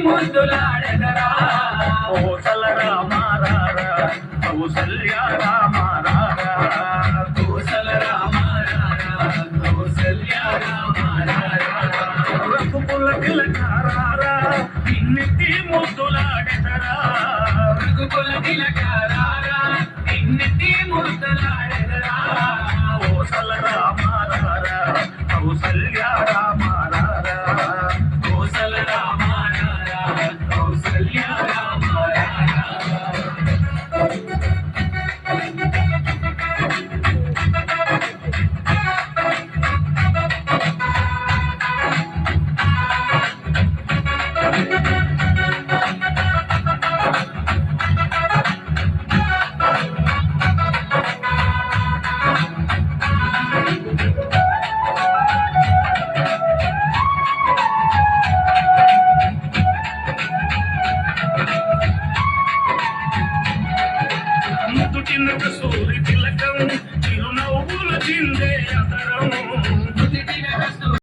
ముద్దులాడెదరా కోసల రామారారా కౌసల్య రామారారా కోసల రామారారా కౌసల్య రామారారా రఘుకుల తిలకారారా ఇన్నిటి ముద్దులాడెదరా రఘుకుల తిలకారారా ఇన్నిటి ముద్దులాడెదరా కోసల రామారారా కౌసల్య రామారారా కోసల రామారారా కౌసల్య రామారారా చిన్న సూరి తిలకం చిరునవ్వుల చిందే